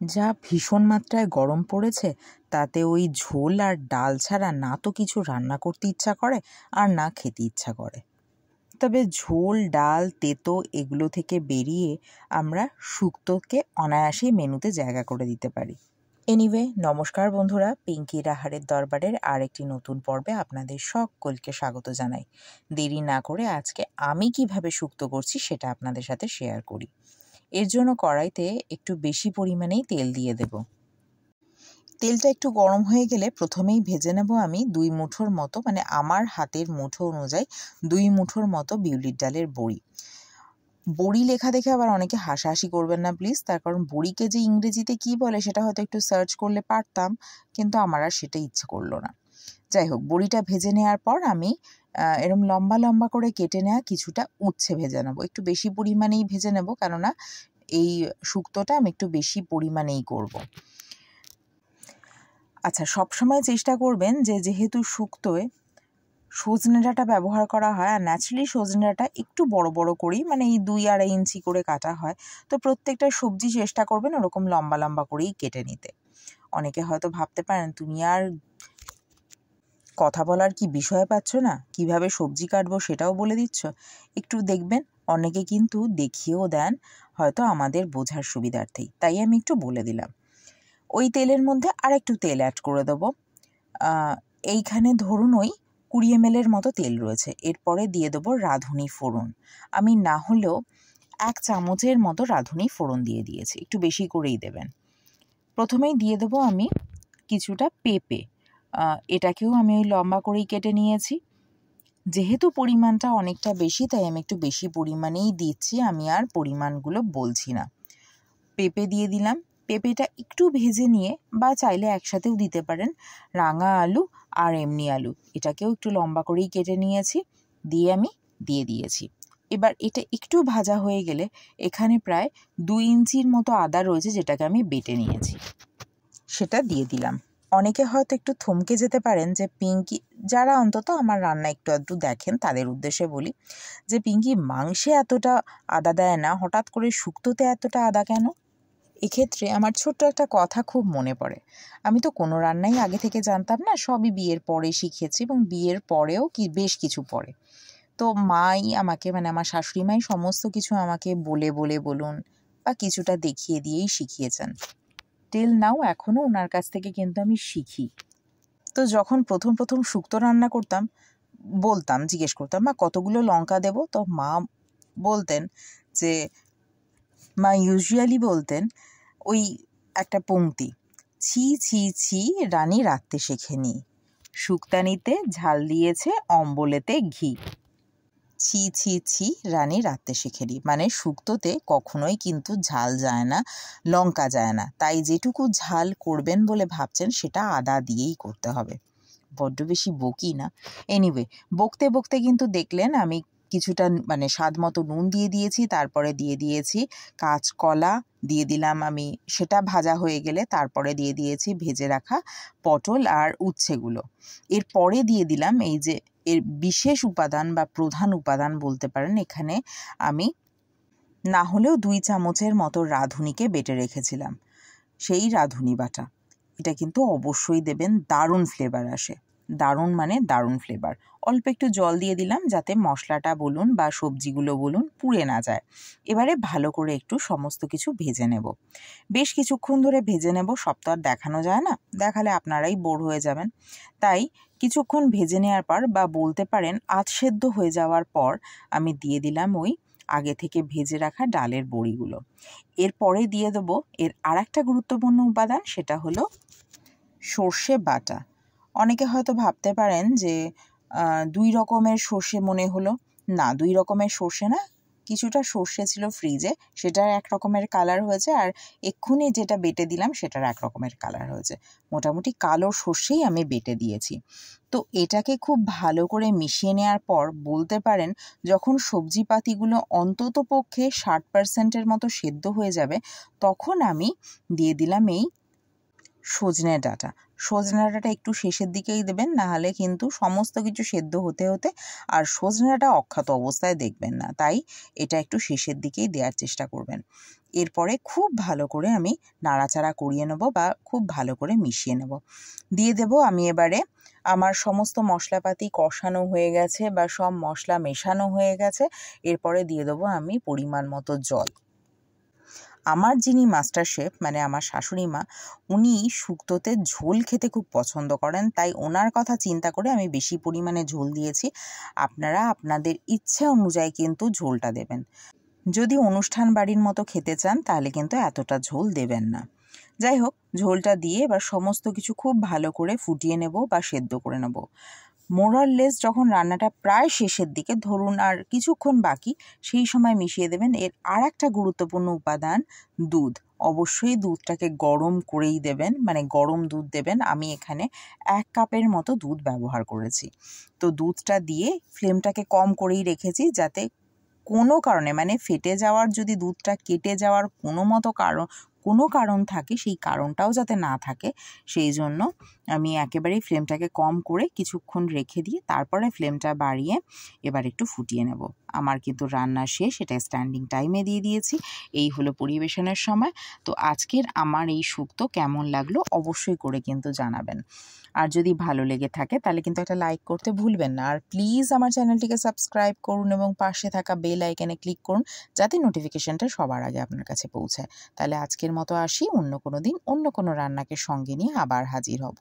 যা ভীষণ মাত্রায় গরম পড়েছে, তাতে ওই ঝোল আর ডাল ছাড়া না তো কিছু রান্না করতে ইচ্ছা করে আর না খেতে ইচ্ছা করে। তবে ঝোল, ডাল, তেতো এগুলো থেকে বেরিয়ে আমরা শুক্তোকে অনায়াসেই মেনুতে জায়গা করে দিতে পারি। এনিওয়ে, নমস্কার বন্ধুরা, পিঙ্কির আহারের দরবারের আরেকটি নতুন পর্বে আপনাদের সকলকে স্বাগত জানাই। দেরি না করে আজকে আমি কিভাবে শুক্তো করছি সেটা আপনাদের সাথে শেয়ার করি। এর জন্য কড়াইতে একটু বেশি পরিমাণেই তেল দিয়ে দেব। তেলটা একটু গরম হয়ে গেলে প্রথমেই ভেজে নেব আমি 2 মুঠোর মতো, মানে আমার হাতের মুঠো অনুযায়ী 2 মুঠোর মতো বিউলির ডালের বড়ি। বড়ি লেখা দেখে আবার অনেকে হাসাহাসি করবেন না প্লিজ, তার কারণ বড়িকে যে ইংরেজিতে কি বলে সেটা হয়তো একটু সার্চ করলে পারতাম, কিন্তু আমার আর সেটা ইচ্ছে করলো না। যাই হোক, বড়িটা ভেজে নেওয়ার পর আমি এরম লম্বা লম্বা করে কেটে নেওয়া কিছুটা উচ্ছে ভেজে নেব। একটু বেশি পরিমাণেই ভেজে নেব, কেননা এই শুক্তোটা আমি একটু বেশি পরিমাণেই করব। আচ্ছা, সবসময় চেষ্টা করবেন যেহেতু শুক্তোয় সজনে ডাঁটা ব্যবহার করা হয়, আর ন্যাচারালি সজনে ডাঁটা একটু বড় বড় করেই, মানে এই 2-2.5 ইঞ্চি করে কাটা হয়, তো প্রত্যেকটা সবজি চেষ্টা করবেন ওরকম লম্বা লম্বা করেই কেটে নিতে। অনেকে হয়তো ভাবতে পারেন, তুমি আর কথা বলার কি বিষয় পাচ্ছ না, কিভাবে সবজি কাটবো সেটাও বলে দিচ্ছ। একটু দেখবেন, অনেকে কিন্তু দেখিয়েও দেন, হয়তো আমাদের বোঝার সুবিধার্থেই, তাই আমি একটু বলে দিলাম। ওই তেলের মধ্যে আর একটু তেল অ্যাড করে দেবো। এইখানে ধরুন ওই 20 ml মতো তেল রয়েছে। এরপরে দিয়ে দেবো রাঁধুনি ফোড়ন। আমি না হলেও 1 চামচের মতো রাঁধুনি ফোড়ন দিয়ে দিয়েছি, একটু বেশি করেই দেবেন। প্রথমেই দিয়ে দেবো আমি কিছুটা পেঁপে, এটাকেও আমি ওই লম্বা করেই কেটে নিয়েছি। যেহেতু পরিমাণটা অনেকটা বেশি, তাই আমি একটু বেশি পরিমাণেই দিচ্ছি, আমি আর পরিমাণগুলো বলছি না। পেঁপে দিয়ে দিলাম। পেঁপেটা একটু ভেজে নিয়ে, বা চাইলে একসাথেও দিতে পারেন, রাঙা আলু আর এমনি আলু, এটাকেও একটু লম্বা করেই কেটে নিয়েছি, দিয়ে আমি দিয়ে দিয়েছি। এবার এটা একটু ভাজা হয়ে গেলে এখানে প্রায় 2 ইঞ্চির মতো আদা রয়েছে, যেটাকে আমি বেটে নিয়েছি, সেটা দিয়ে দিলাম। অনেকে হয়তো একটু থমকে যেতে পারেন যে পিঙ্কি, যারা অন্তত আমার রান্না একটু আধটু দেখেন তাদের উদ্দেশ্যে বলি, যে পিঙ্কি মাংসে এতটা আদা দেয় না, হঠাৎ করে শুক্তোতে এতটা আদা কেন? এক্ষেত্রে আমার ছোট্ট একটা কথা খুব মনে পড়ে। আমি তো কোনো রান্নাই আগে থেকে জানতাম না, সবই বিয়ের পরে শিখেছি, এবং বিয়ের পরেও বেশ কিছু পরে। তো মাই আমাকে, মানে আমার শাশুড়ি মাই সমস্ত কিছু আমাকে বলুন বা কিছুটা দেখিয়ে দিয়েই শিখিয়েছেন। টিল নাও এখনও ওনার কাছ থেকে কিন্তু আমি শিখি। তো যখন প্রথম শুক্তো রান্না করতাম, জিজ্ঞেস করতাম, মা কতগুলো লঙ্কা দেব? তো মা ইউজুয়ালি বলতেন ওই একটা পংক্তি, ছি ছি ছি রানী রাঁধতে শেখেনি, শুক্তানিতে ঝাল দিয়েছে অম্বলেতে ঘি। ছি ছি ছি রানী রাঁধতে শেখেনি, মানে শুক্তোতে কখনোই কিন্তু ঝাল যায় না, লঙ্কা যায় না, তাই যেটুকু ঝাল করবেন বলে ভাবছেন সেটা আদা দিয়েই করতে হবে। বড্ড বেশি বকি না? এনিওয়ে, বকতে বকতে কিন্তু দেখলেন আমি কিছুটা, মানে স্বাদ মতো নুন দিয়ে দিয়েছি, তারপরে দিয়ে দিয়েছি কাঁচকলা, দিয়ে দিলাম আমি, সেটা ভাজা হয়ে গেলে তারপরে দিয়ে দিয়েছি ভেজে রাখা পটল আর উচ্ছেগুলো। এরপরে দিয়ে দিলাম এই যে এর বিশেষ উপাদান বা প্রধান উপাদান বলতে পারেন, এখানে আমি না হলেও 2 চামচের মতো রাঁধুনিকে বেটে রেখেছিলাম, সেই রাঁধুনি বাটা। এটা কিন্তু অবশ্যই দেবেন, দারুণ ফ্লেভার আসে, দারুণ মানে দারুণ ফ্লেভার। অল্প একটু জল দিয়ে দিলাম যাতে মশলাটা বলুন বা সবজিগুলো বলুন পুড়ে না যায়। এবারে ভালো করে একটু সমস্ত কিছু ভেজে নেব, বেশ কিছুক্ষণ ধরে ভেজে নেব। সব তো আর দেখানো যায় না, দেখালে আপনারাই বোর হয়ে যাবেন, তাই কিছুক্ষণ ভেজে নেওয়ার পর, বা বলতে পারেন আধ সেদ্ধ হয়ে যাওয়ার পর, আমি দিয়ে দিলাম ওই আগে থেকে ভেজে রাখা ডালের বড়িগুলো। এরপরে দিয়ে দেবো এর আরেকটা গুরুত্বপূর্ণ উপাদান, সেটা হলো সর্ষে বাটা। অনেকে হয়তো ভাবতে পারেন যে 2 রকমের সর্ষে মনে হলো, না, 2 রকমের সর্ষে না, কিছুটা সর্ষে ছিল ফ্রিজে, সেটার এক রকমের কালার হয়েছে, আর এক্ষুনি যেটা বেটে দিলাম সেটার এক রকমের কালার হয়েছে। মোটামুটি কালো সর্ষেই আমি বেটে দিয়েছি। তো এটাকে খুব ভালো করে মিশিয়ে নেওয়ার পর, বলতে পারেন যখন সবজিপাতিগুলো অন্তত পক্ষে 60% মতো সেদ্ধ হয়ে যাবে, তখন আমি দিয়ে দিলাম এই সজনে ডাঁটা। সজনে ডাঁটাটা একটু শেষের দিকেই দেবেন, নাহলে কিন্তু সমস্ত কিছু সেদ্ধ হতে হতে আর সজনে ডাঁটা অক্ষত অবস্থায় দেখবেন না, তাই এটা একটু শেষের দিকেই দেওয়ার চেষ্টা করবেন। এরপরে খুব ভালো করে আমি নাড়াচাড়া করিয়ে নেব বা খুব ভালো করে মিশিয়ে নেব। দিয়ে দেব আমি এবারে আমার সমস্ত মশলাপাতি কষানো হয়ে গেছে বা সব মশলা মেশানো হয়ে গেছে, এরপরে দিয়ে দেবো আমি পরিমাণ মতো জল। আমার যিনি মাস্টার শেফ মানে আমার শাশুড়ি মা, উনি শুক্তোতে ঝোল খেতে খুব পছন্দ করেন, তাই ওনার কথা চিন্তা করে আমি বেশি পরিমাণে ঝোল দিয়েছি। আপনারা আপনাদের ইচ্ছে অনুযায়ী কিন্তু ঝোলটা দেবেন। যদি অনুষ্ঠান বাড়ির মতো খেতে চান তাহলে কিন্তু এতটা ঝোল দেবেন না। যাই হোক, ঝোলটা দিয়ে এবার সমস্ত কিছু খুব ভালো করে ফুটিয়ে নেব বা সেদ্ধ করে নেব। মোরাললেস যখন রান্নাটা প্রায় শেষের দিকে, ধরুন আর কিছুক্ষণ বাকি, সেই সময় মিশিয়ে দেবেন এর আর একটা গুরুত্বপূর্ণ উপাদান দুধ। অবশ্যই দুধটাকে গরম করেই দেবেন, মানে গরম দুধ দেবেন। আমি এখানে 1 কাপের মতো দুধ ব্যবহার করেছি। তো দুধটা দিয়ে ফ্লেমটাকে কম করেই রেখেছি, যাতে কোনো কারণে মানে ফেটে যাওয়ার, যদি দুধটা কেটে যাওয়ার কোনো কারণ থাকে, সেই কারণটাও যাতে না থাকে, সেই জন্য আমি একেবারেই ফ্লেমটাকে কম করে কিছুক্ষণ রেখে দিয়ে তারপরে ফ্লেমটা বাড়িয়ে এবার একটু ফুটিয়ে নেব। আমার কিন্তু রান্না শেষ, এটা স্ট্যান্ডিং টাইমে দিয়ে দিয়েছি। এই হলো পরিবেশনের সময়। তো আজকের আমার এই শুক্তো কেমন লাগলো অবশ্যই করে কিন্তু জানাবেন। আর যদি ভালো লেগে থাকে তাহলে কিন্তু একটা লাইক করতে ভুলবেন না। আর প্লিজ আমার চ্যানেলটিকে সাবস্ক্রাইব করুন এবং পাশে থাকা বেল আইকনে ক্লিক করুন, যাতে নোটিফিকেশনটা সবার আগে আপনার কাছে পৌঁছায়। তাহলে আজকের মতো আসি, অন্য কোনো দিন অন্য কোনো রান্নাকে সঙ্গে নিয়ে আবার হাজির হব।